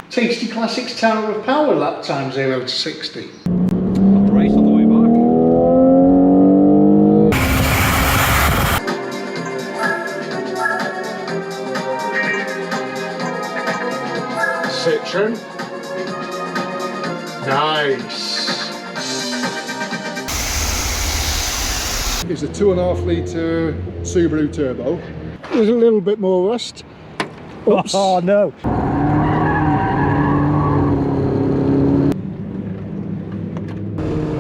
Tasty Classics Tower of Power lap time 0 to 60. Race on the way back. Citron. Nice. It's a 2.5 litre Subaru Turbo. There's a little bit more rust. Oops. Oh no.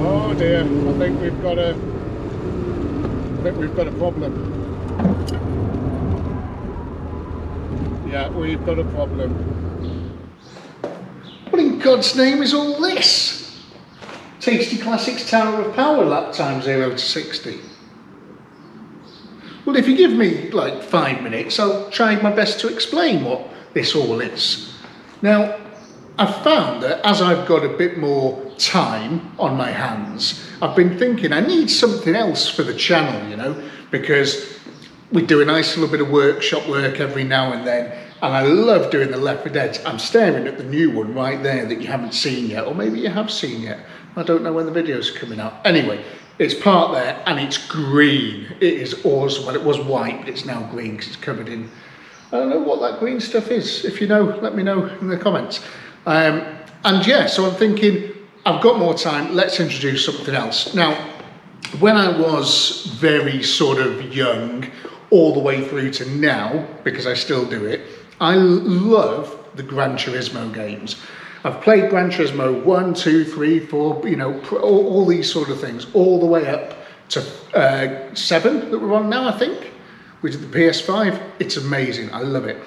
Oh dear, I think we've got a problem. Yeah, we've got a problem. What in God's name is all this? Tasty Classics Tower of Power lap time 0 to 60. Well, if you give me like 5 minutes, I'll try my best to explain what this all is. Now, I've found that as I've got a bit more time on my hands, I've been thinking I need something else for the channel, you know, because we do a nice little bit of workshop work every now and then, and I love doing the Leopard Heads. I'm staring at the new one right there that you haven't seen yet, or maybe you have seen yet. I don't know when the videos are coming out. Anyway, it's part there and it's green. It is awesome. Well, it was white, but it's now green because it's covered in, I don't know what that green stuff is. If you know, let me know in the comments. And yeah, so I'm thinking, I've got more time, let's introduce something else. Now, when I was very sort of young, all the way through to now, because I still do it, I love the Gran Turismo games. I've played Gran Turismo 1, 2, 3, 4, you know, all these sort of things, all the way up to 7 that we're on now, I think, which is the PS5. It's amazing, I love it.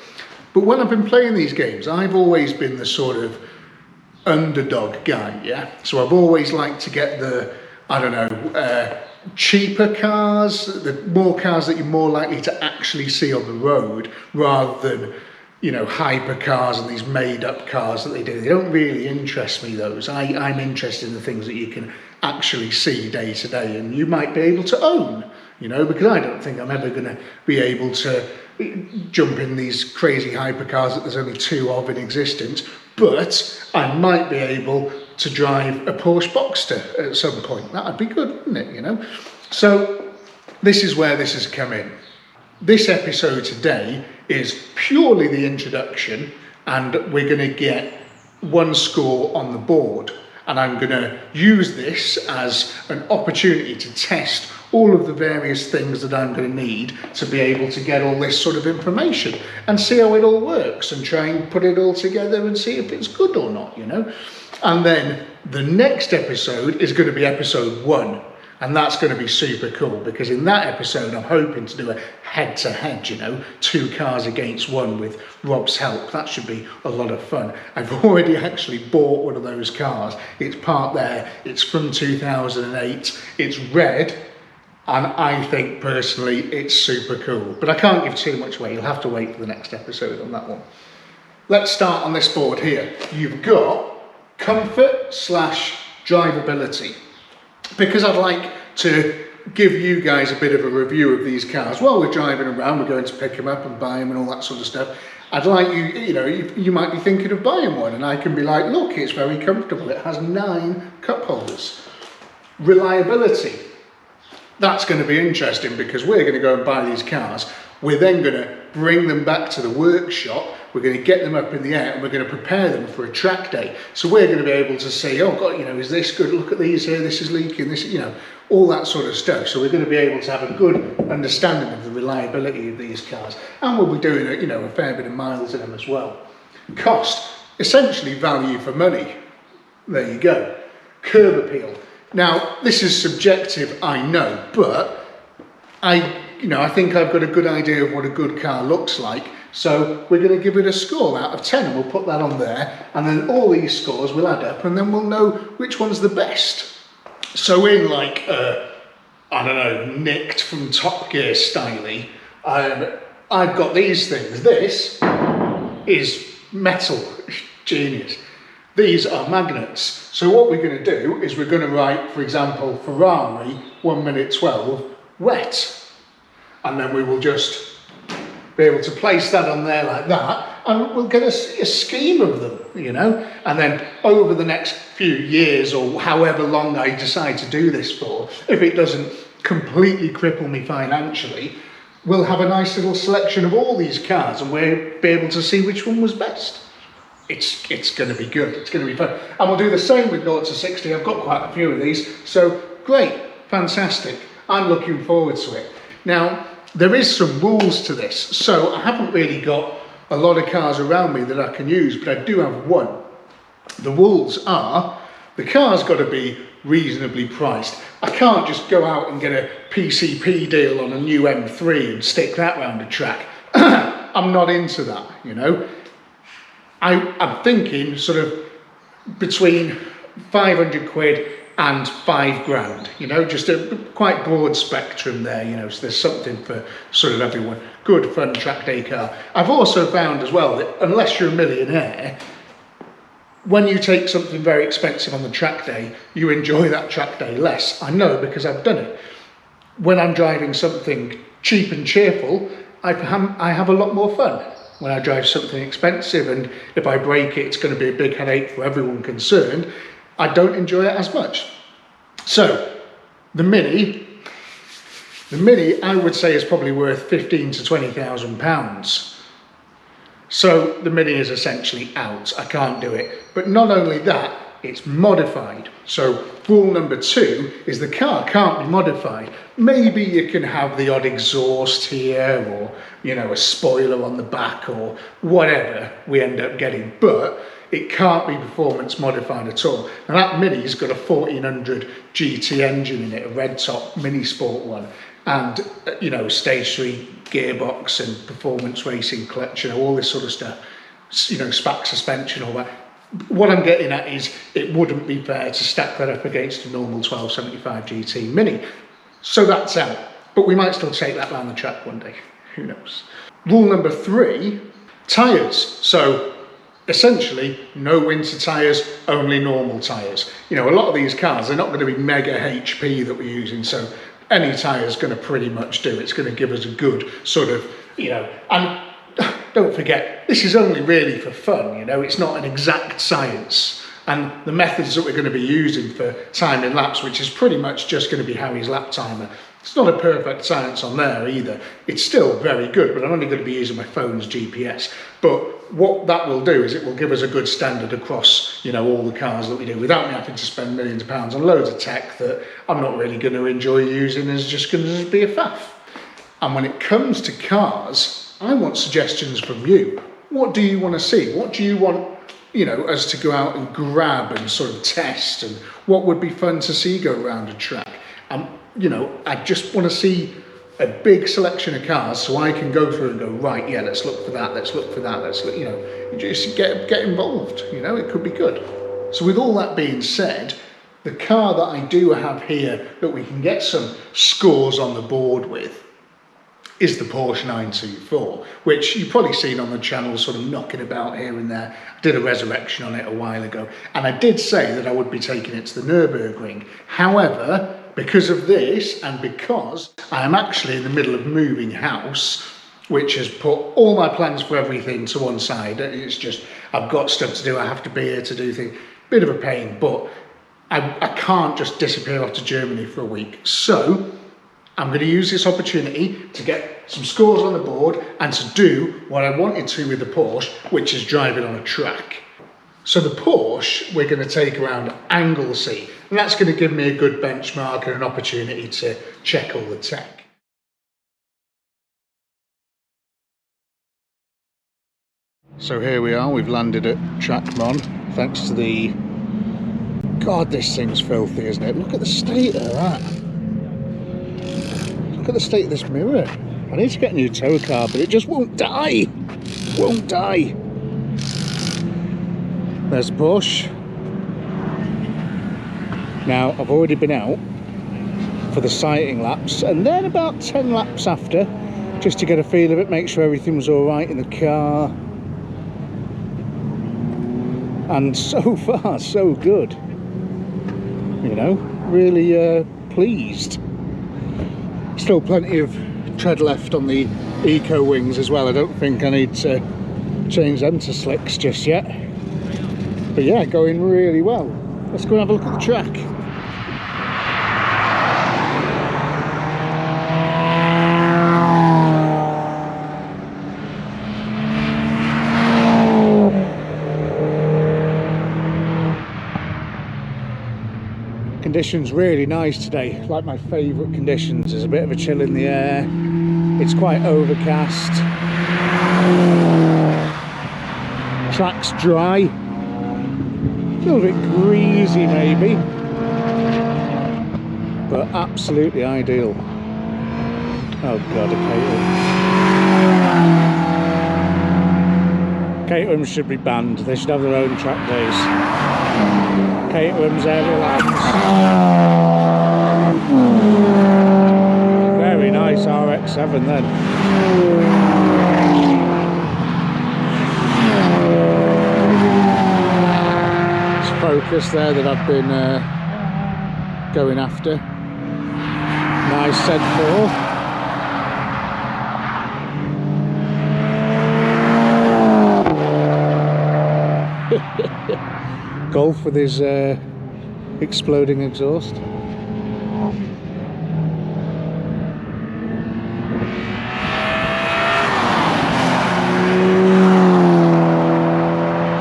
But when I've been playing these games, I've always been the sort of underdog guy, yeah? So I've always liked to get the, I don't know, cheaper cars, the more cars that you're more likely to actually see on the road, rather than, you know, hyper cars and these made up cars that they do. They don't really interest me, those. I'm interested in the things that you can actually see day to day and you might be able to own, you know, because I don't think I'm ever going to be able to jump in these crazy hypercars that there's only 2 of in existence, but I might be able to drive a Porsche Boxster at some point. That'd be good, wouldn't it, you know? So this is where this has come in. This episode today is purely the introduction, and we're going to get 1 score on the board, and I'm going to use this as an opportunity to test all of the various things that I'm going to need to be able to get all this sort of information and see how it all works and try and put it all together and see if it's good or not, you know. And then the next episode is going to be episode 1, and that's going to be super cool, because in that episode I'm hoping to do a head-to-head, you know, 2 cars against 1 with Rob's help. That should be a lot of fun. I've already actually bought one of those cars. It's parked there. It's from 2008. It's red. And I think personally it's super cool, but I can't give too much away. You'll have to wait for the next episode on that one. Let's start on this board here. You've got comfort / drivability, because I'd like to give you guys a bit of a review of these cars while we're driving around. We're going to pick them up and buy them and all that sort of stuff. I'd like you, you know, you might be thinking of buying one, and I can be like, look, it's very comfortable. It has 9 cup holders. Reliability. That's going to be interesting, because we're going to go and buy these cars. We're then going to bring them back to the workshop. We're going to get them up in the air and we're going to prepare them for a track day. So we're going to be able to say, oh God, you know, is this good? Look at these here. This is leaking. This, you know, all that sort of stuff. So we're going to be able to have a good understanding of the reliability of these cars. And we'll be doing, you know, a fair bit of miles in them as well. Cost, essentially value for money. There you go. Curb appeal. Now, this is subjective, I know, but I think I've got a good idea of what a good car looks like. So we're going to give it a score out of 10, and we'll put that on there. And then all these scores will add up, and then we'll know which one's the best. So in like, I don't know, nicked from Top Gear style, I've got these things. This is metal, genius. These are magnets. So what we're going to do is we're going to write, for example, Ferrari 1:12 wet. And then we will just be able to place that on there like that. and we'll get a scheme of them, you know, and then over the next few years or however long I decide to do this for, if it doesn't completely cripple me financially, we'll have a nice little selection of all these cars and we'll be able to see which one was best. It's going to be good, it's going to be fun. And we'll do the same with 0 to 60. I've got quite a few of these, so great, fantastic. I'm looking forward to it. Now, there is some rules to this, so I haven't really got a lot of cars around me that I can use, but I do have one. The rules are, the car's got to be reasonably priced. I can't just go out and get a PCP deal on a new M3 and stick that round a track. I'm not into that, you know. I'm thinking sort of between 500 quid and 5 grand, you know, just a quite broad spectrum there, you know, so there's something for sort of everyone. Good fun track day car. I've also found as well that unless you're a millionaire, when you take something very expensive on the track day, you enjoy that track day less. I know because I've done it. When I'm driving something cheap and cheerful, I have a lot more fun. When I drive something expensive and if I break it, it's going to be a big headache for everyone concerned, I don't enjoy it as much. So the Mini I would say is probably worth 15 to 20,000 pounds. So the Mini is essentially out, I can't do it. But not only that, it's modified. So rule number 2 is the car can't be modified. Maybe you can have the odd exhaust here or, you know, a spoiler on the back or whatever we end up getting, but it can't be performance modified at all. Now that Mini's got a 1400 GT engine in it, a red top mini sport one, and, you know, stage 3 gearbox and performance racing clutch, you know, all this sort of stuff, you know, SPAC suspension, all that. What I'm getting at is it wouldn't be fair to stack that up against a normal 1275 GT Mini. So that's out, but we might still take that round the track one day, who knows. Rule number 3, tyres. So essentially no winter tyres, only normal tyres. You know, a lot of these cars, they're not going to be mega HP that we're using, so any tyre is going to pretty much do. It's going to give us a good sort of, you know, and don't forget, this is only really for fun, you know, it's not an exact science. And the methods that we're going to be using for timing laps, which is pretty much just going to be Harry's lap timer, it's not a perfect science on there either. It's still very good, but I'm only going to be using my phone's GPS. But what that will do is it will give us a good standard across, you know, all the cars that we do without me having to spend millions of pounds on loads of tech that I'm not really going to enjoy using, is just going to be a faff. And when it comes to cars, I want suggestions from you. What do you want to see? What do you want, you know, us to go out and grab and sort of test, and what would be fun to see go around a track? You know, I just want to see a big selection of cars so I can go through and go, right, yeah, let's look for that, let's look for that, let's look, you know, just get involved, you know, it could be good. So with all that being said, the car that I do have here that we can get some scores on the board with is the Porsche 924, which you've probably seen on the channel sort of knocking about here and there. I did a resurrection on it a while ago, and I did say that I would be taking it to the Nürburgring. However, because of this, and because I am actually in the middle of moving house, which has put all my plans for everything to one side. It's just, I've got stuff to do, I have to be here to do things. Bit of a pain, but I can't just disappear off to Germany for a week. So I'm going to use this opportunity to get some scores on the board and to do what I wanted to with the Porsche, which is drive it on a track. So the Porsche we're going to take around Anglesey, and that's going to give me a good benchmark and an opportunity to check all the tech. So here we are, we've landed at Trackmon, thanks to the... God, this thing's filthy, isn't it? Look at the state of that. Look at the state of this mirror. I need to get a new tow car, but it just won't die. Won't die. There's the Porsche. Now, I've already been out for the sighting laps, and then about 10 laps after, just to get a feel of it, make sure everything was all right in the car. And so far, so good. You know, really pleased. Still plenty of tread left on the Eco Wings as well. I don't think I need to change them to slicks just yet. But yeah, going really well. Let's go and have a look at the track. Conditions really nice today, like my favourite conditions. There's a bit of a chill in the air, it's quite overcast, track's dry, a little bit greasy maybe, but absolutely ideal. Oh god, a Caterhams should be banned, they should have their own track days. Caterhams, Everlands. Very nice RX-7 then. It's Focus there that I've been going after. Nice Z4. Golf with his exploding exhaust.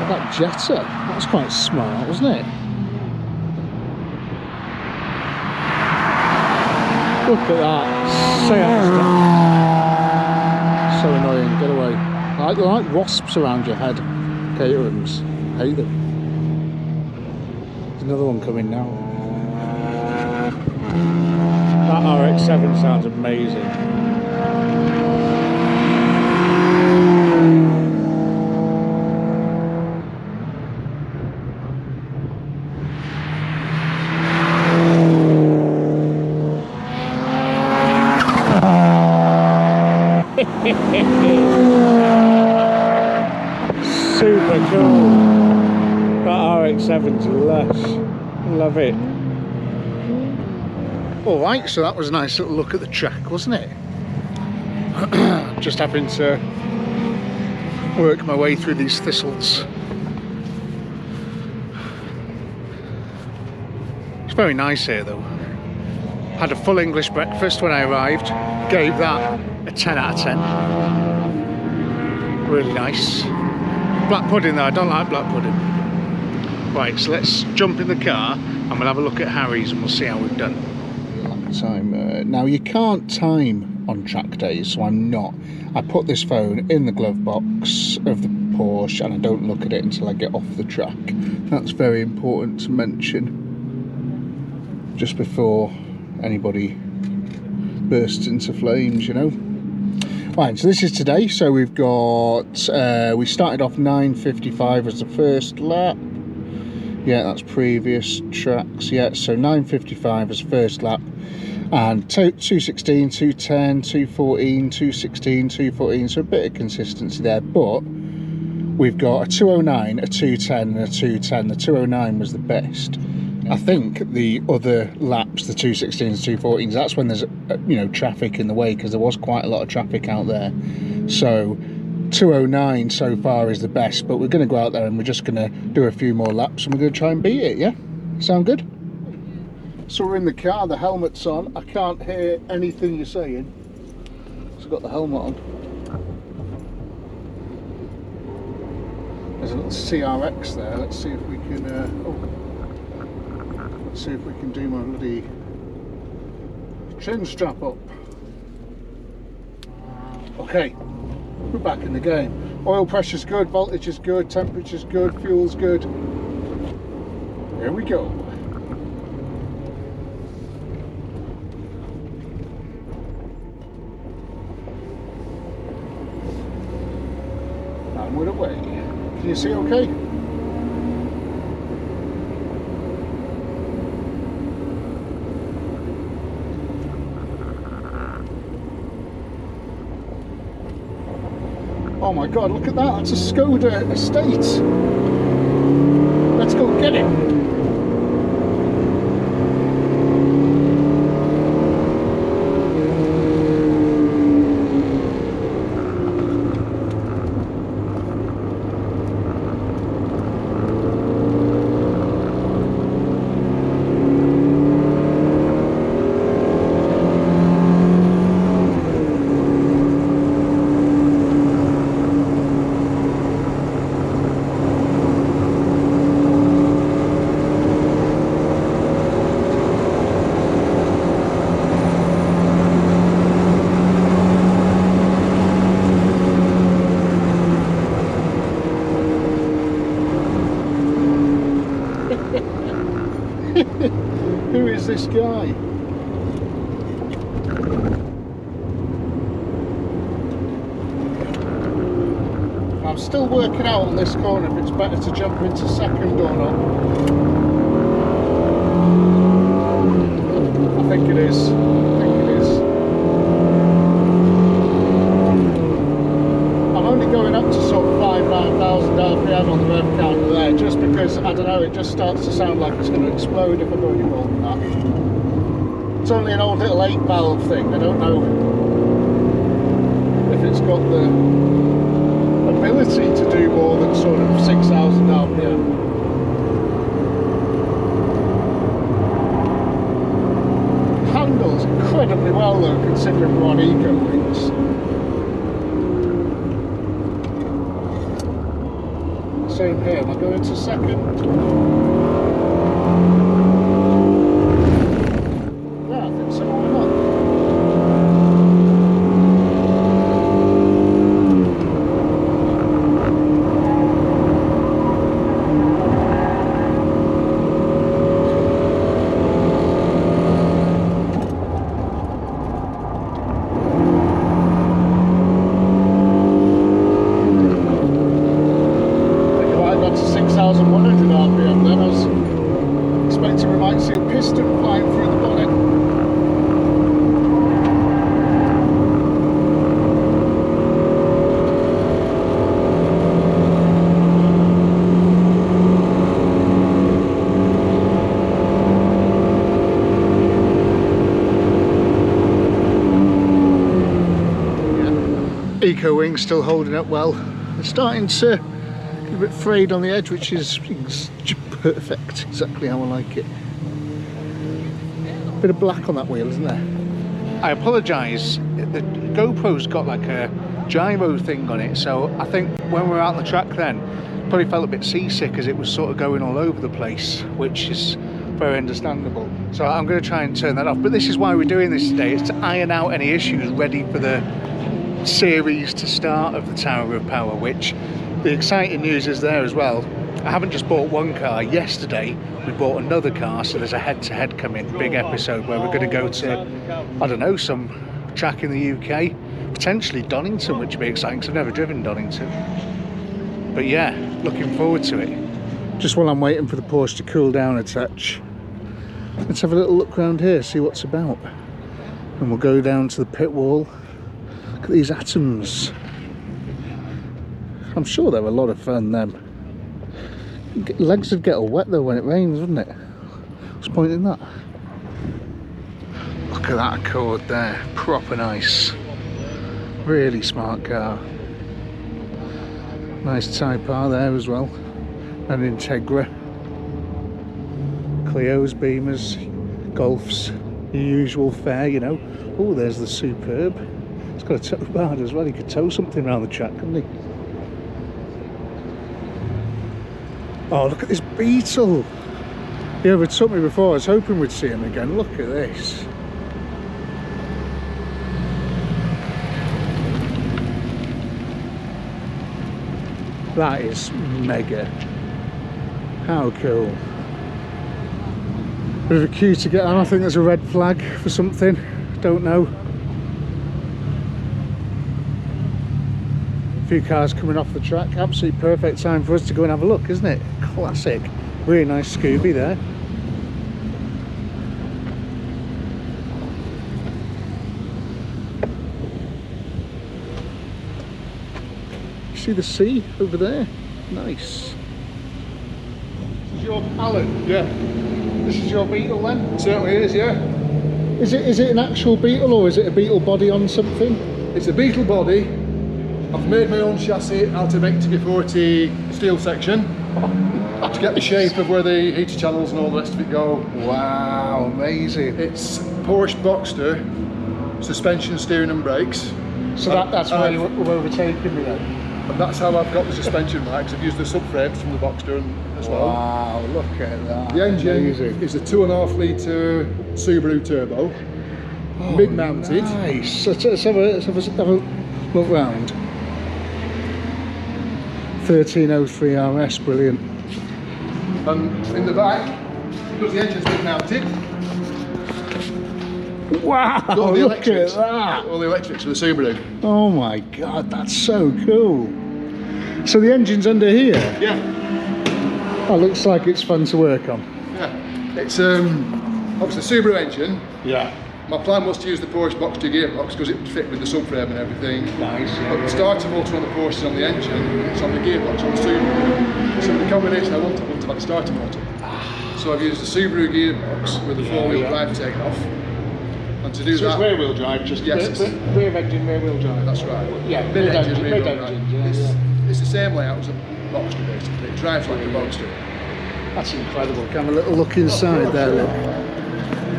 That Jetta, that was quite smart, wasn't it? Look at that, so annoying, get away. They're like wasps around your head, Caterhams, hate them. Another one coming now. That RX-7 sounds amazing. Super cool. That RX-7's lush. Love it. Alright, so that was a nice little look at the track, wasn't it? Just having to work my way through these thistles. It's very nice here though. Had a full English breakfast when I arrived. Gave that a 10 out of 10. Really nice. Black pudding though, I don't like black pudding. Right, so let's jump in the car and we'll have a look at Harry's and we'll see how we've done. Time. Now you can't time on track days, so I'm not. I put this phone in the glove box of the Porsche and I don't look at it until I get off the track. That's very important to mention just before anybody bursts into flames, you know. Right, so this is today, so we've got we started off 9:55 as the first lap. Yeah, that's previous tracks. Yeah, so 9:55 as first lap, and 2:16, 2:10, 2:14, 2:16, 2:14. So a bit of consistency there, but we've got a 2:09, a 2:10, and a 2:10. The 2:09 was the best. I think the other laps, the 2:16s, 2:14s, that's when there's you know, traffic in the way, because there was quite a lot of traffic out there. So 2:09 so far is the best, but we're going to go out there and we're just going to do a few more laps and we're going to try and beat it. Yeah, sound good? So we're in the car, the helmet's on, I can't hear anything you're saying, so I've got the helmet on. There's a little CRX there, let's see if we can let's see if we can do my bloody chin strap up. Okay, we're back in the game. Oil pressure's good, voltage is good, temperature's good, fuel's good. Here we go. And we're away. Can you see okay? Oh my god, look at that, that's a Skoda estate. Let's go get it. this guy? I'm still working out on this corner if it's better to jump into second or not. I think it is. I'm only going up to sort of 5,000 RPM on the rev counter there, just because, I don't know, it just starts to sound like it's going to explode if I go any more than that. It's only an old little 8 valve thing. I don't know if it's got the ability to do more than sort of 6,000 RPM. Handles incredibly well though, considering we're on eco wings. Same here, am I going to second? Yeah, I think so, why not? Eco wing still holding up well. It's starting to get a bit frayed on the edge, which is perfect, exactly how I like it. Bit of black on that wheel, isn't there? I apologise, the GoPro's got like a gyro thing on it, so I think when we were out on the track then, probably felt a bit seasick as it was sort of going all over the place, which is very understandable. So I'm going to try and turn that off, but this is why we're doing this today, is to iron out any issues ready for the series to start of the Tower of Power, which the exciting news is there as well. I haven't just bought one car. Yesterday we bought another car, so there's a head-to-head coming, big episode where we're going to go to, I don't know, some track in the UK, potentially Donington, which would be exciting because I've never driven Donington. But yeah, looking forward to it. Just while I'm waiting for the Porsche to cool down a touch, let's have a little look around here, see what's about, and we'll go down to the pit wall. Look at these atoms. I'm sure they're a lot of fun, them. Legs would get all wet though when it rains, wouldn't it? What's the point in that? Look at that Accord there, proper nice. Really smart car. Nice Type R there as well. An Integra. Clios, Beamers, Golfs, the usual fare, you know. Oh, there's the Superb. It's got a tow bar as well. He could tow something around the track, couldn't he? Oh, look at this Beetle. He overtook me before. I was hoping we'd see him again. Look at this. That is mega. How cool. Bit of a queue to get on. I think there's a red flag for something. Don't know. A few cars coming off the track. Absolutely perfect time for us to go and have a look, isn't it? Classic. Really nice Scooby there. See the sea over there? Nice. This is your Alan? Yeah. This is your Beetle then? It certainly is, yeah. Is it an actual Beetle or is it a Beetle body on something? It's a Beetle body. I've made my own chassis out of 80/40 steel section to get the shape of where the heater channels and all the rest of it go. Wow, amazing. It's Porsche Boxster, suspension, steering and brakes. So that's where you were overtaking me then? And that's how I've got the suspension right, because I've used the subframes from the Boxster as well. Wow, look at that. The engine amazing. is a 2.5 litre Subaru turbo, mid-mounted. Nice. Let's have a look round. 1303 RS, brilliant. And in the back, because the engine's mid-mounted, Wow, All the look electrics. at that. All the electrics for the Subaru. Oh my God, that's so cool. So the engine's under here? Yeah. Oh, looks like it's fun to work on. Yeah. It's obviously a Subaru engine. Yeah. My plan was to use the Porsche box 2 gearbox because it would fit with the subframe and everything. Nice. But the starter motor on the Porsche is on the engine, it's on the gearbox on the Subaru. So the combination I want to have a starter motor. So I've used the Subaru gearbox with the 4-wheel drive taken off. And to do So that, it's rear wheel drive, just yes, rear engine, rear wheel drive. that's right. Yeah, Mid-engine, mid rear-wheel engine. drive. Yeah. It's the same layout as a Boxster basically. It drives like a Boxster. That's incredible. Have a little look inside there. Look.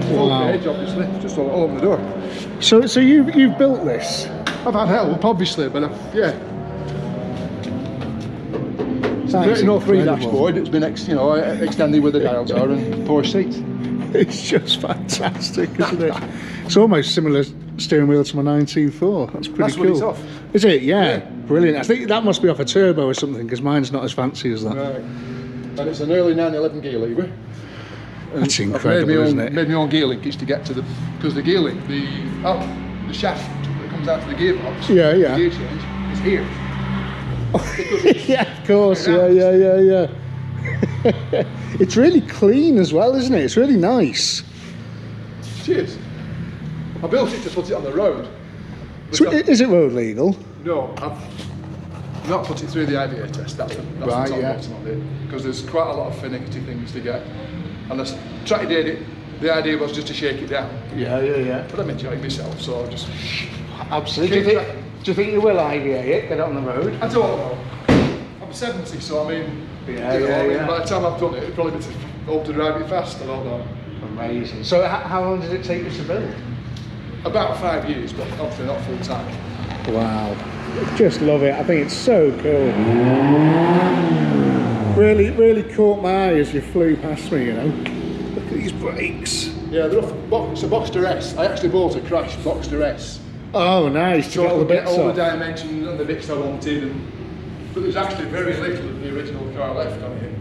Full Wow. page, obviously, just all open the door. So you've built this. I've had help, obviously, but yeah. That's 1303 incredible. dashboard. It's been extended where the dials are and Porsche seats. It's just fantastic, isn't it? It's almost similar steering wheel to my 19.4. That's pretty That's cool. what it's off. Is it? Yeah. Brilliant. I think that must be off a turbo or something because mine's not as fancy as that. Right. And it's an early 911 gear lever. That's I've incredible, isn't it? made my own gear linkage to get to the, because the gear link, the shaft that comes out of the gearbox, Yeah, yeah. the gear change, is here. Because it's Yeah, of course. Yeah. It's really clean as well, isn't it? It's really nice. cheers. I built it to put it on the road. So, is it road legal? No, I've not put it through the IDA test. That's Right, the top yeah. bottom of it, because there's quite a lot of finicky things to get. And I tried did it. The idea was just to shake it down, Yeah. but I'm enjoying myself, so I just. Absolutely. Do you think you will IVA it, get it on the road? I don't know. I'm 70, so I mean, Yeah, you know, yeah. by the time I've done it, it'll probably be too old to drive it fast. I don't know. Amazing. So how long did it take you to build? About 5 years, but obviously not full time. Wow. Just love it. I think it's so cool. Really caught my eye as you flew past me, you know. Look at these brakes. Yeah, they're off it's a Boxster S. I actually bought a crashed Boxster S. Oh, nice. To So get all the get bits all off. the dimensions and the bits I wanted, but there's actually very little of the original car left on it.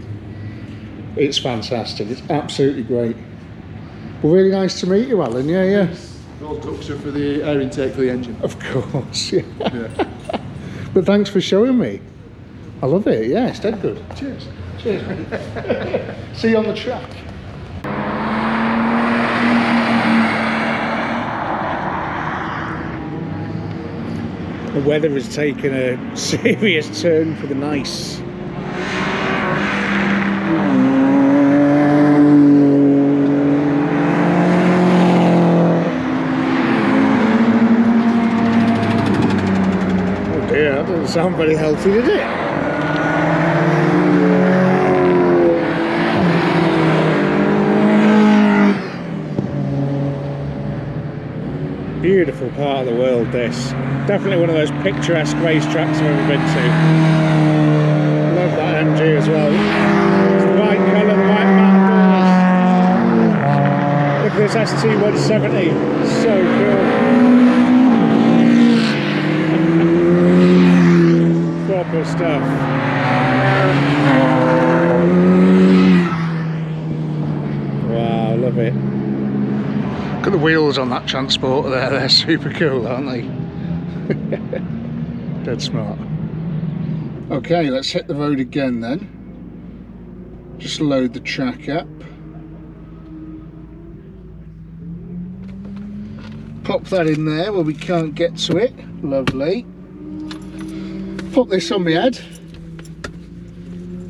It's fantastic. It's absolutely great. Well, really nice to meet you, Alan. Yeah. Those ducts are for the air intake for the engine. Of course, yeah. Yeah. But thanks for showing me. I love it. Yeah, it's dead good. Cheers. Cheers. See you on the track. The weather has taken a serious turn for the nice. Oh dear, that doesn't sound very healthy, did it? Beautiful part of the world, this. Definitely one of those picturesque racetracks I've ever been to. Love that MG as well. It's the white colour, the white matte doors. Look at this ST170. So cool. Proper stuff. Wow, love it. Look at the wheels on that transporter there, they're super cool, aren't they? Dead smart. Okay, let's hit the road again then. Just load the track up. Pop that in there where we can't get to it. Lovely. Pop this on my head.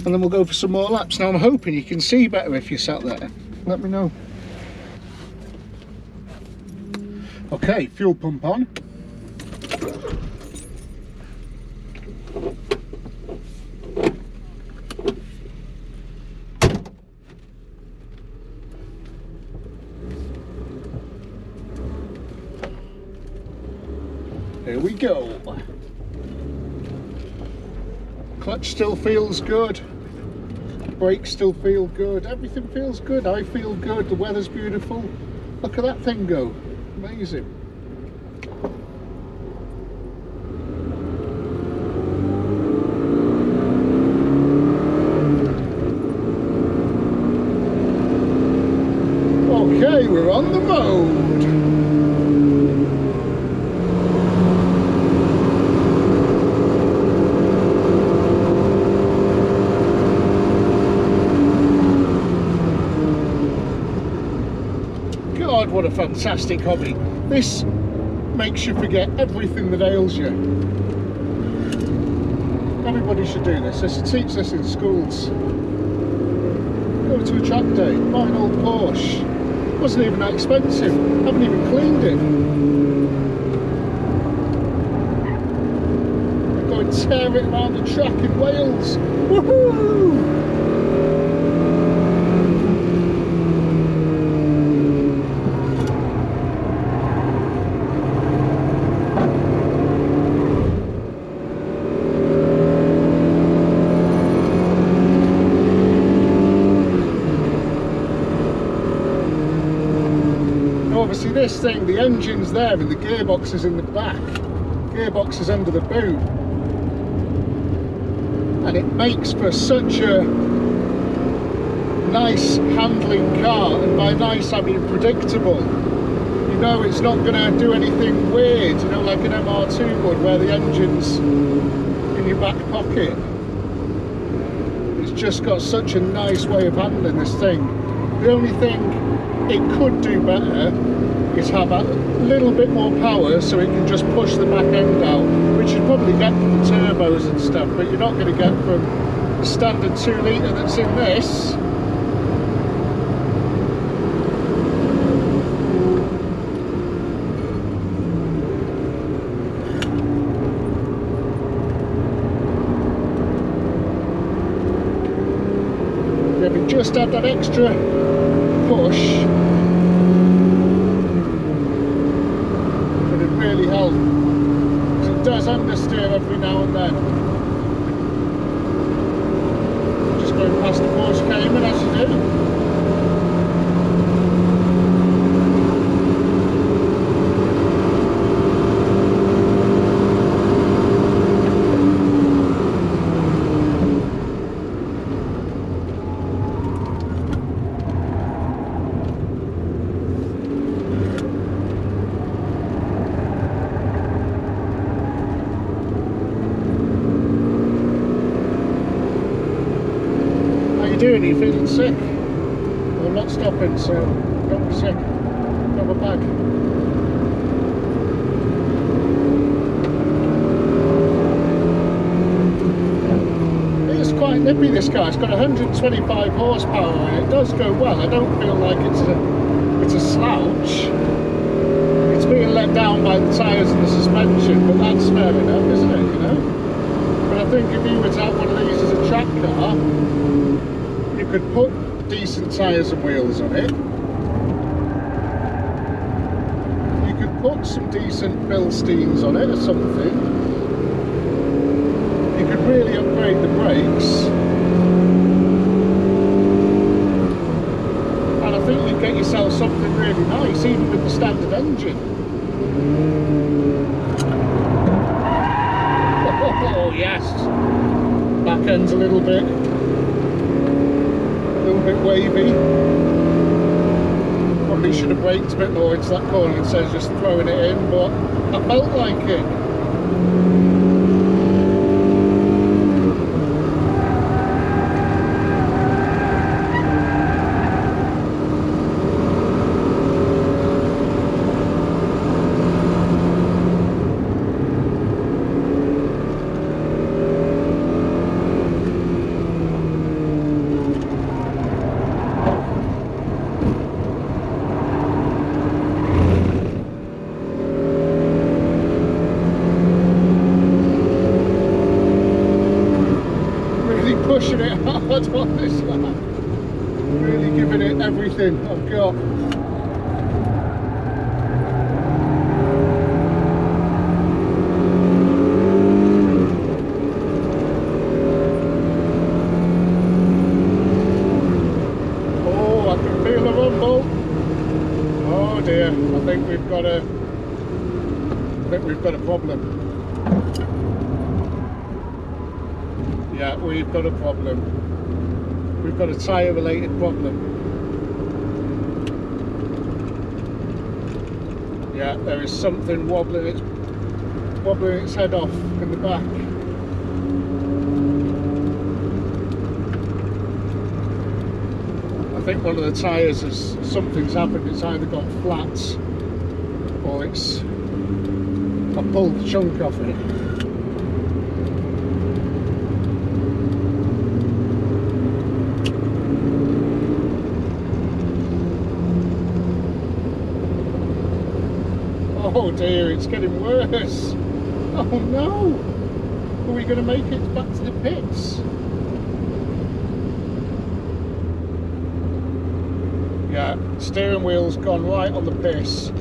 And then we'll go for some more laps. Now I'm hoping you can see better if you're sat there. Let me know. Okay, fuel pump on. Here we go. Clutch still feels good. Brakes still feel good. Everything feels good. I feel good. The weather's beautiful. Look at that thing go. Amazing. Okay, we're on the road. what a fantastic hobby. This makes you forget everything that ails you. Everybody should do this. They should teach this in schools. Go to a track day, buy an old Porsche. Wasn't even that expensive. Haven't even cleaned it. And go and tear it around the track in Wales. Woohoo! Obviously this thing, the engine's there and the gearbox is in the back. Gearbox is under the boot. And it makes for such a nice handling car, and by nice I mean predictable. You know it's not going to do anything weird, you know, like an MR2 would, where the engine's in your back pocket. It's just got such a nice way of handling this thing. The only thing it could do better is have a little bit more power so it can just push the back end out, which you'd probably get from the turbos and stuff, but you're not going to get from the standard 2 litre that's in this. Yeah, we just had that extra push. Really help, because it does understeer every now and then. Just going past the Porsche Cayman as you do. Doing? Are you feeling sick? Well, I'm not stopping, so don't be sick. Grab a bag. It's quite nippy, this car. It's got 125 horsepower and it does go well. I don't feel like it's a slouch. It's being let down by the tyres and the suspension, but that's fair enough, isn't it, you know? But I think if you were to have one of these as a track car, you could put decent tyres and wheels on it. You could put some decent Philsteins on it or something. You could really upgrade the brakes. And I think you'd get yourself something really nice, even with the standard engine. Oh yes! Back end's a little bit wavy. Probably should have braked a bit more into that corner instead of just throwing it in, but I felt like it. Pushing it hard on this lap. Really giving it everything I've got. Oh, I can feel a rumble. Oh dear, I think we've got a problem. Yeah, we've got a problem. We've got a tyre related problem. Yeah, there is something wobbling its head off in the back. I think one of the tyres has, something's happened. It's either got flat or it's, I pulled the chunk off it. Oh dear, it's getting worse. Oh no! Are we going to make it back to the pits? Yeah, steering wheel's gone right on the piss.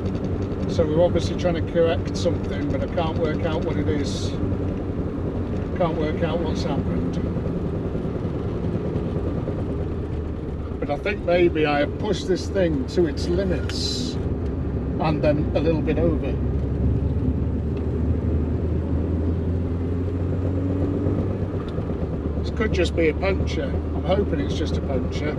So we're obviously trying to correct something, but I can't work out what it is. Can't work out what's happened. But I think maybe I have pushed this thing to its limits and then a little bit over. This could just be a puncture. I'm hoping it's just a puncture.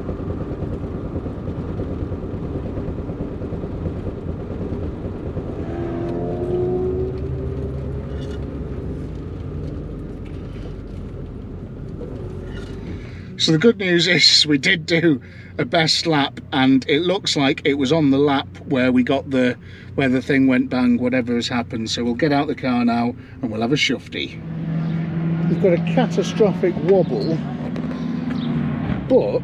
So the good news is we did do a best lap, and it looks like it was on the lap where we got the, where the thing went bang, whatever has happened. So we'll get out the car now and we'll have a shufty. We've got a catastrophic wobble, but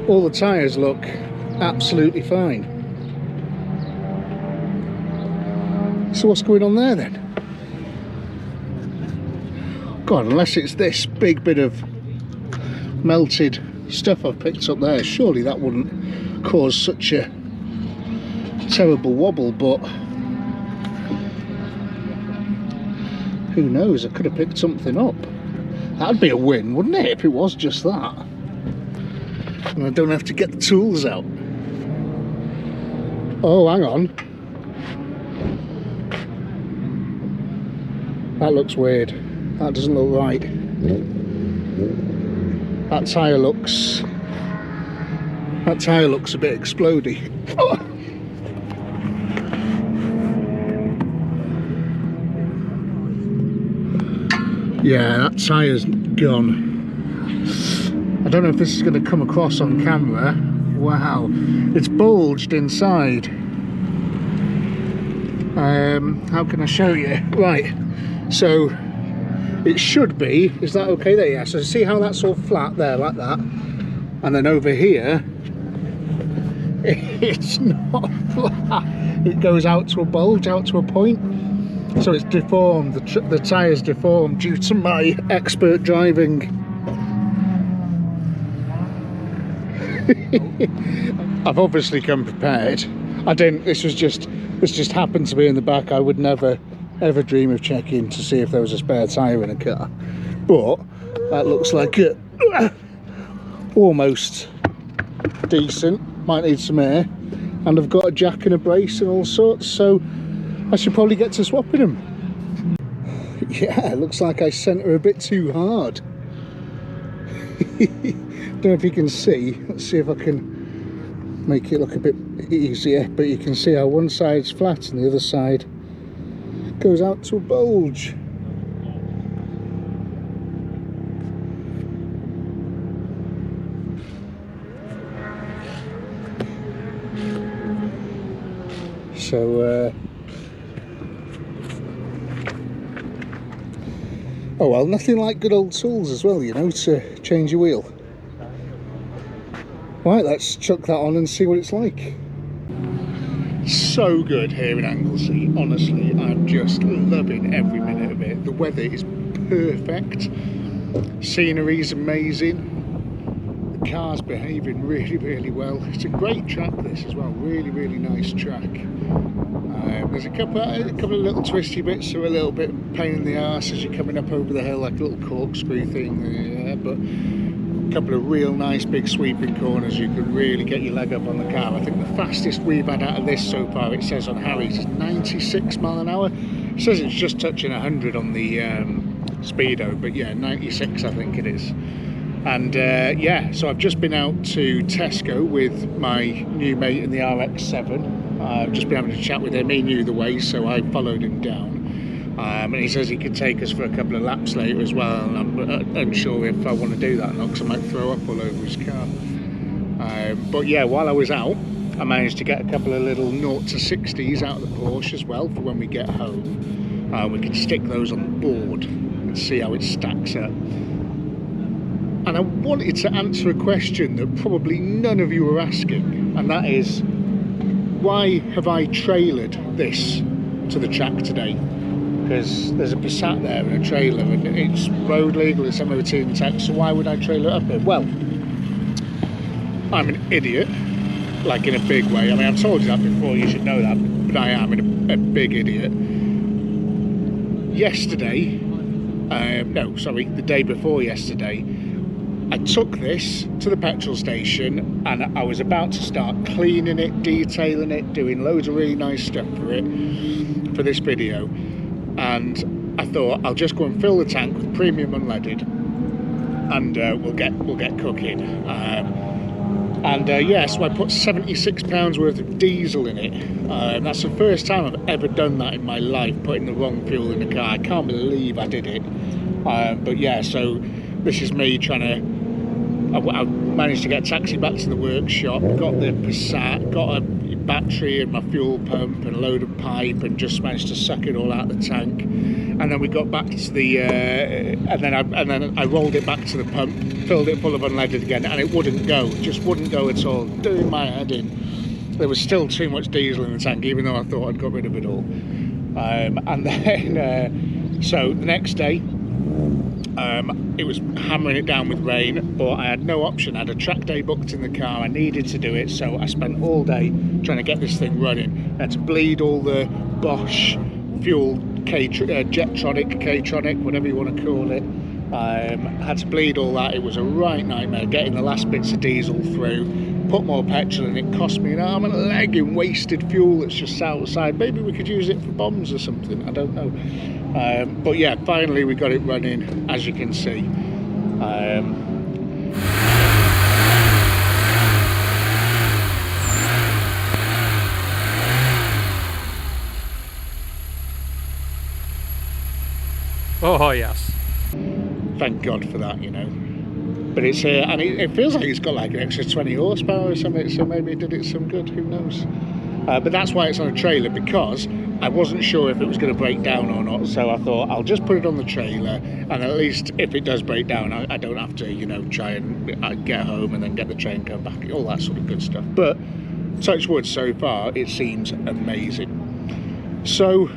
all the tyres look absolutely fine. So what's going on there then? God, unless it's this big bit of melted stuff I've picked up there, surely that wouldn't cause such a terrible wobble, but who knows, I could have picked something up. That'd be a win, wouldn't it, if it was just that? And I don't have to get the tools out. Oh, hang on. That looks weird. That doesn't look right. That tyre looks a bit explodey. Oh. Yeah, that tyre's gone. I don't know if this is going to come across on camera. Wow, it's bulged inside. How can I show you? Right, so it should be, is that okay there? Yeah, so see how that's all flat there like that, and then over here it's not flat, it goes out to a bulge, out to a point, so it's deformed. The tyre's deformed due to my expert driving. I've obviously come prepared. I didn't, this just happened to be in the back. I would never ever dream of checking to see if there was a spare tyre in a car, but that looks like it. Almost decent, might need some air, and I've got a jack and a brace and all sorts, so I should probably get to swapping them. Yeah, it looks like I sent her a bit too hard. Don't know if you can see, let's see if I can make it look a bit easier, but you can see how one side's flat and the other side goes out to a bulge. So oh well, nothing like good old tools as well, you know, to change your wheel. Right, let's chuck that on and see what it's like. So good here in Anglesey, honestly, I'm just loving every minute of it. The weather is perfect, scenery's amazing, the car's behaving really, really well. It's a great track this as well, really, really nice track. There's a couple of little twisty bits, so a little bit pain in the arse as you're coming up over the hill, like a little corkscrew thing there, but a couple of real nice big sweeping corners. You could really get your leg up on the car. I think the fastest we've had out of this so far, it says on Harry's, is 96 mile an hour. It says it's just touching 100 on the speedo, but yeah, 96 I think it is. And yeah, so I've just been out to Tesco with my new mate in the RX-7. I've just been having a chat with him. He knew the way, so I followed him down. And he says he could take us for a couple of laps later as well, and I'm unsure if I want to do that or not, because I might throw up all over his car. But yeah, while I was out, I managed to get a couple of little 0 to 60s out of the Porsche as well for when we get home. We can stick those on the board and see how it stacks up. And I wanted to answer a question that probably none of you are asking, and that is, why have I trailered this to the track today? Because there's a Passat there and a trailer, and it's road legal, it's MOT and tax, so why would I trailer it up here? Well, I'm an idiot, like in a big way. I mean, I've told you that before, you should know that, but I am a big idiot. Yesterday, the day before yesterday, I took this to the petrol station and I was about to start cleaning it, detailing it, doing loads of really nice stuff for it, for this video. And I thought I'll just go and fill the tank with premium unleaded, and we'll get cooking. So I put £76 worth of diesel in it. That's the first time I've ever done that in my life, putting the wrong fuel in the car. I can't believe I did it. But yeah, so this is me trying to. I managed to get a taxi back to the workshop, got the Passat, got a battery and my fuel pump and a load of pipe, and just managed to suck it all out of the tank. And then we got back to the and then I rolled it back to the pump, filled it full of unleaded again, and it wouldn't go, just wouldn't go at all, doing my head in. There was still too much diesel in the tank, even though I thought I'd got rid of it all. And then so the next day, it was hammering it down with rain, but I had no option. I had a track day booked in the car, I needed to do it, so I spent all day trying to get this thing running. I had to bleed all the Bosch fuel, Jetronic, whatever you want to call it. I had to bleed all that. It was a right nightmare getting the last bits of diesel through, put more petrol in. It cost me an arm and a leg in wasted fuel that's just outside. Maybe we could use it for bombs or something, I don't know. But yeah, finally we got it running, as you can see. Oh yes. Thank God for that, you know. But it's here, and it feels like it's got like an extra 20 horsepower or something, so maybe it did it some good, who knows. But that's why it's on a trailer, because I wasn't sure if it was going to break down or not, so I thought I'll just put it on the trailer, and at least if it does break down, I don't have to, you know, try and get home and then get the train come back, all that sort of good stuff. But touch wood, so far it seems amazing. So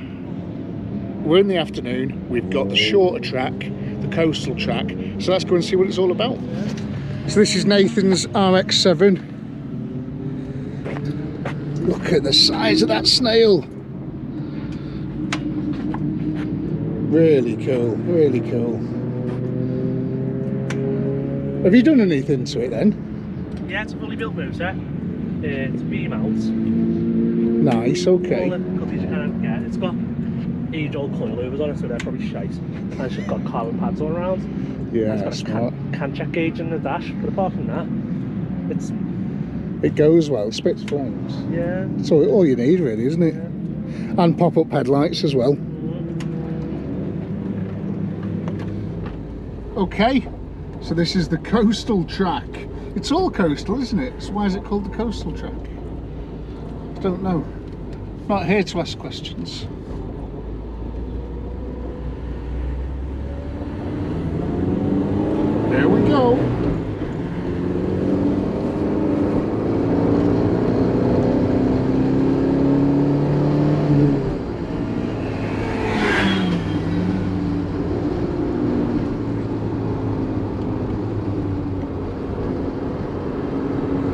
we're in the afternoon, we've got the shorter track, the coastal track, so let's go and see what it's all about. So this is Nathan's RX-7. Look at the size of that snail. Really cool, really cool. Have you done anything to it then? Yeah, it's a fully built motor. It's V-mounts. Nice, okay. All the cutties you can get. It's got age-old coilovers on it, so they're probably shite. And it's just got carbon pads all around. Yeah, it's got smart. a can check gauge in the dash, but apart from that, it goes well, spits flames. Yeah. That's all you need really, isn't it? Yeah. And pop-up headlights as well. Okay, so this is the coastal track. It's all coastal, isn't it? So why is it called the coastal track? I don't know. Not here to ask questions. There we go.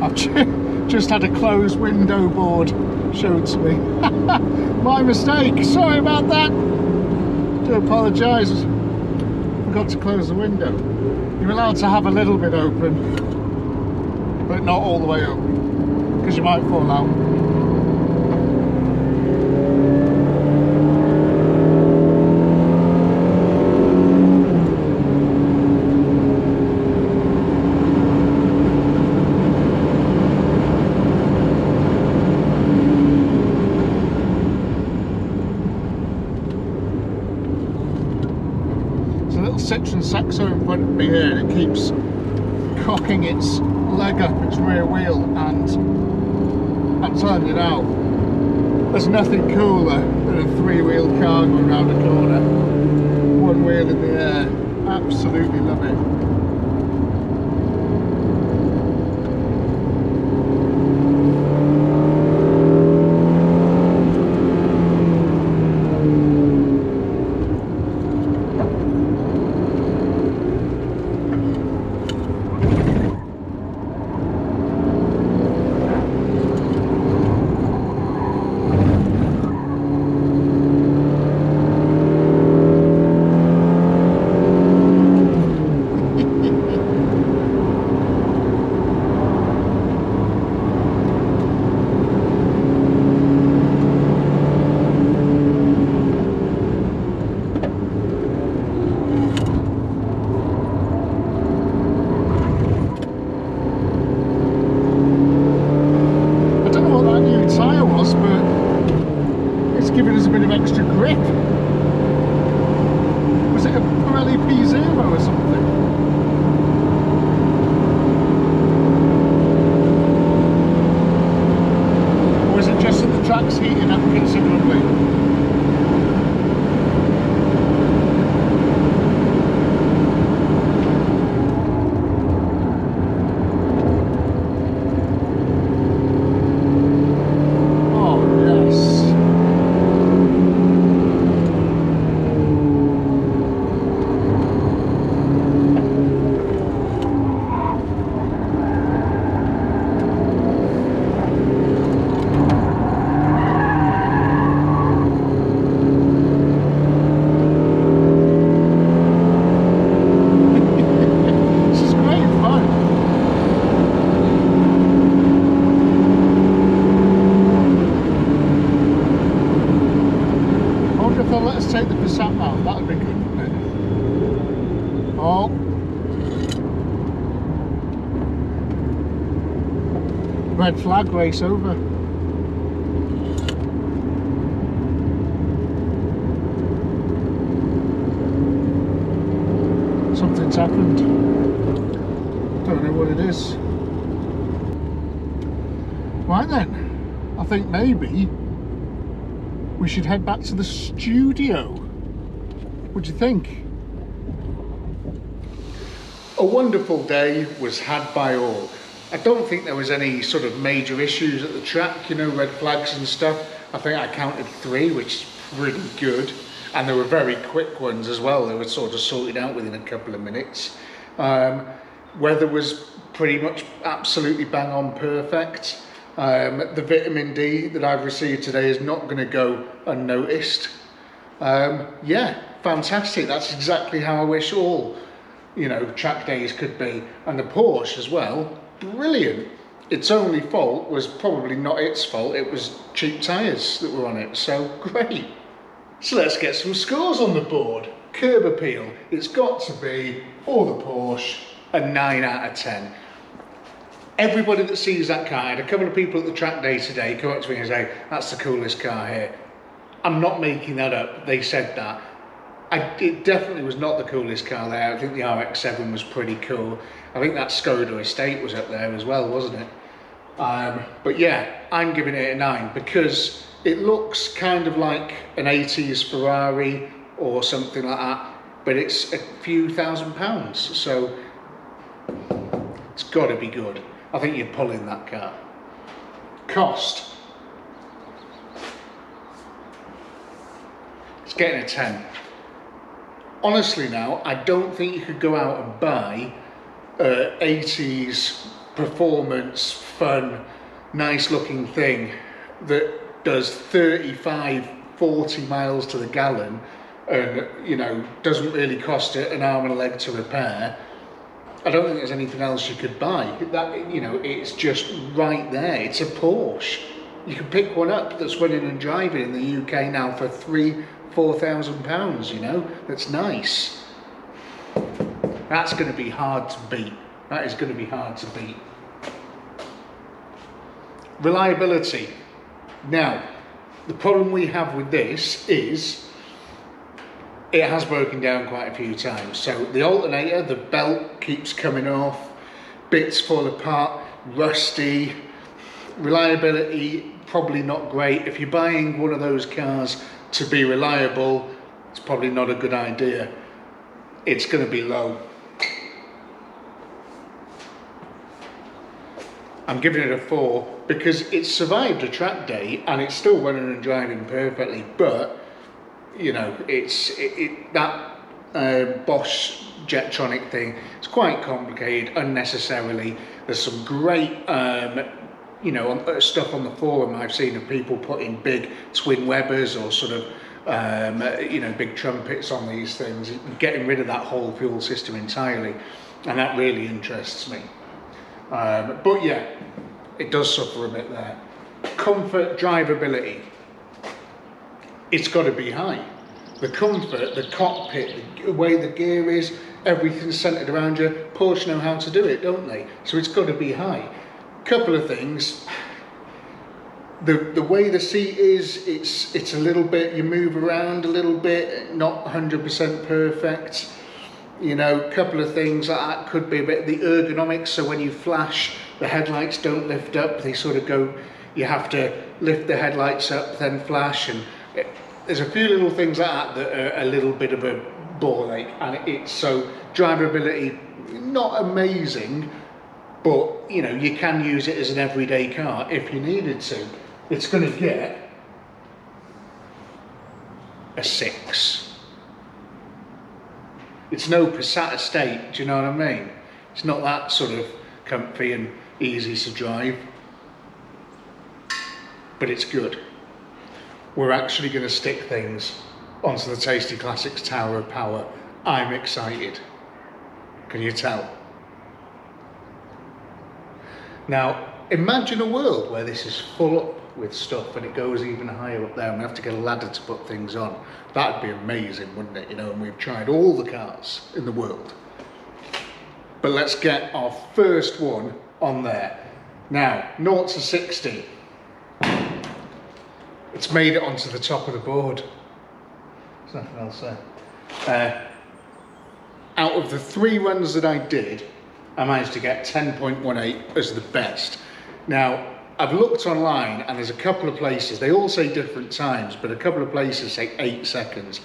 I've just had a closed window board showed to me. My mistake, sorry about that. Do apologise. Forgot to close the window. You're allowed to have a little bit open, but not all the way open, because you might fall out. Citroen Saxo in front of me here, and it keeps cocking its leg up its rear wheel, and I'm telling you now, there's nothing cooler than a three-wheeled car going around a corner, one wheel in the air. Absolutely love it. Giving us a bit of extra grip. Was it a Pirelli P0 or something? Or is it just that the track's heating up considerably? Take the Passat out, that would be good, wouldn't it? Oh. Red flag, race over. Something's happened. Don't know what it is. Right then, I think maybe we should head back to the studio. What do you think? A wonderful day was had by all. I don't think there was any sort of major issues at the track, you know, red flags and stuff. I think I counted 3, which is pretty good. And there were very quick ones as well. They were sort of sorted out within a couple of minutes. Weather was pretty much absolutely bang on perfect. The vitamin D that I've received today is not going to go unnoticed. Yeah, fantastic. That's exactly how I wish all, you know, track days could be. And the Porsche as well, brilliant. Its only fault was probably not its fault, it was cheap tyres that were on it, so great. So let's get some scores on the board. Curb appeal, it's got to be, for the Porsche, a 9 out of 10. Everybody that sees that car, I had a couple of people at the track day today come up to me and say, that's the coolest car here. I'm not making that up, they said that. It definitely was not the coolest car there. I think the RX-7 was pretty cool. I think that Skoda Estate was up there as well, wasn't it? But yeah, I'm giving it a 9 because it looks kind of like an 80s Ferrari or something like that, but it's a few £1,000s, so it's got to be good. I think you'd pull in that car. Cost. It's getting a 10. Honestly now, I don't think you could go out and buy 80s performance, fun, nice looking thing that does 35, 40 miles to the gallon and, you know, doesn't really cost it an arm and a leg to repair. I don't think there's anything else you could buy. That, you know, it's just right there. It's a Porsche. You can pick one up that's running and driving in the UK now for £3,000-4,000, you know. That's nice. That's going to be hard to beat. That is going to be hard to beat. Reliability. Now, the problem we have with this is it has broken down quite a few times. So the alternator, the belt keeps coming off. bits fall apart, rusty, reliability probably not great. If you're buying one of those cars to be reliable, it's probably not a good idea. It's going to be low. I'm giving it a 4 because it's survived a track day and it's still running and driving perfectly, but you know, that Bosch Jetronic thing, it's quite complicated unnecessarily. There's some great you know, stuff on the forum I've seen of people putting big twin Webers or sort of you know, big trumpets on these things, getting rid of that whole fuel system entirely, and that really interests me. But yeah, it does suffer a bit there. Comfort, drivability, it's got to be high. The comfort, the cockpit, the way the gear is, everything's centered around you. Porsche know how to do it, don't they? So it's got to be high. Couple of things. The way the seat is, it's a little bit, you move around a little bit, not 100% perfect. You know, a couple of things that could be a bit the ergonomics. So when you flash, the headlights don't lift up, they sort of go, you have to lift the headlights up, then flash, and there's a few little things like that that are a little bit of a ball ache, and it's so drivability not amazing, but you know, you can use it as an everyday car if you needed to. It's going to get a 6. It's no Passat estate, do you know what I mean? It's not that sort of comfy and easy to drive, but it's good. We're actually going to stick things onto the Tasty Classics Tower of Power. I'm excited. Can you tell? Now, imagine a world where this is full up with stuff and it goes even higher up there and we have to get a ladder to put things on. That'd be amazing, wouldn't it? You know, and we've tried all the cars in the world. But let's get our first one on there. Now, 0 to 60. It's made it onto the top of the board. There's nothing else there. Out of the 3 runs that I did, I managed to get 10.18 as the best. Now, I've looked online and there's a couple of places, they all say different times, but a couple of places say 8 seconds.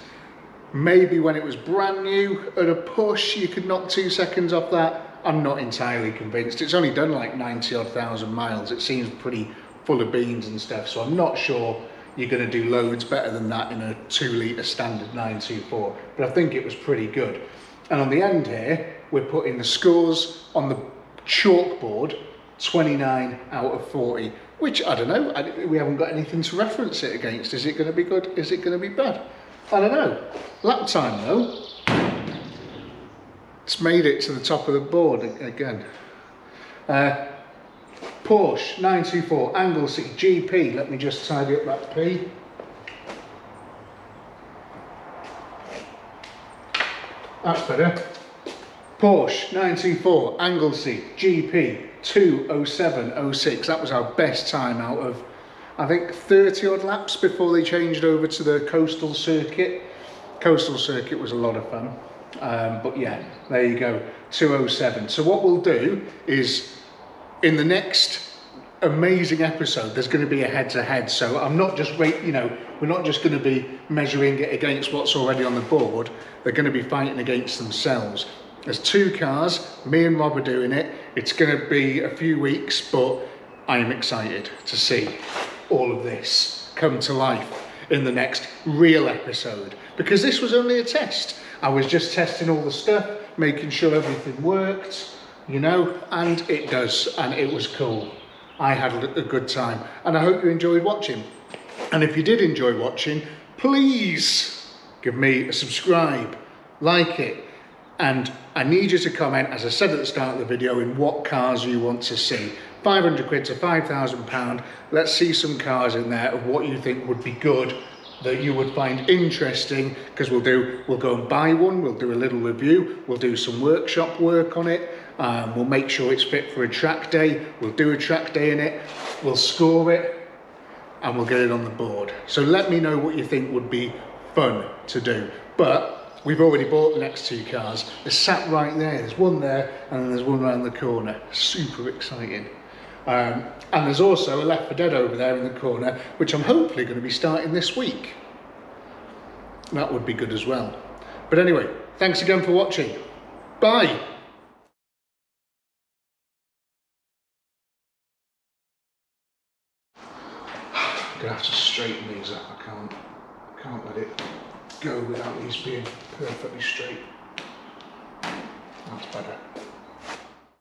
Maybe when it was brand new at a push, you could knock 2 seconds off that. I'm not entirely convinced. It's only done like 90-odd thousand miles. It seems pretty full of beans and stuff, so I'm not sure you're going to do loads better than that in a 2-litre standard 924, but I think it was pretty good. And on the end here, we're putting the scores on the chalkboard, 29 out of 40, which I don't know, we haven't got anything to reference it against. Is it going to be good? Is it going to be bad? I don't know. Lap time though, it's made it to the top of the board again. Porsche 924 Anglesey GP. Let me just tidy up that P. That's better. Porsche 924 Anglesey GP 2:07:06. That was our best time out of, I think, 30 odd laps before they changed over to the coastal circuit. Coastal circuit was a lot of fun. But yeah, there you go, 2:07. So what we'll do is, in the next amazing episode, there's going to be a head-to-head. So I'm not just you know, we're not just going to be measuring it against what's already on the board. They're going to be fighting against themselves. There's 2 cars, me and Rob are doing it. It's going to be a few weeks, but I am excited to see all of this come to life in the next real episode, because this was only a test. I was just testing all the stuff, making sure everything worked, you know, and it does, and it was cool. I had a good time, and I hope you enjoyed watching. And if you did enjoy watching, please give me a subscribe, like it, and I need you to comment, as I said at the start of the video, in what cars you want to see. 500 quid to £5,000. Let's see some cars in there of what you think would be good, that you would find interesting, because we'll go and buy one, we'll do a little review, we'll do some workshop work on it, we'll make sure it's fit for a track day, we'll do a track day in it, we'll score it, and we'll get it on the board. So let me know what you think would be fun to do. But we've already bought the next 2 cars. They're sat right there. There's one there and then there's one around the corner. Super exciting. And there's also a Left 4 Dead over there in the corner, which I'm hopefully going to be starting this week. That would be good as well. But anyway, thanks again for watching. Bye. I'm going to have to straighten these up. I can't let it go without these being perfectly straight. That's better.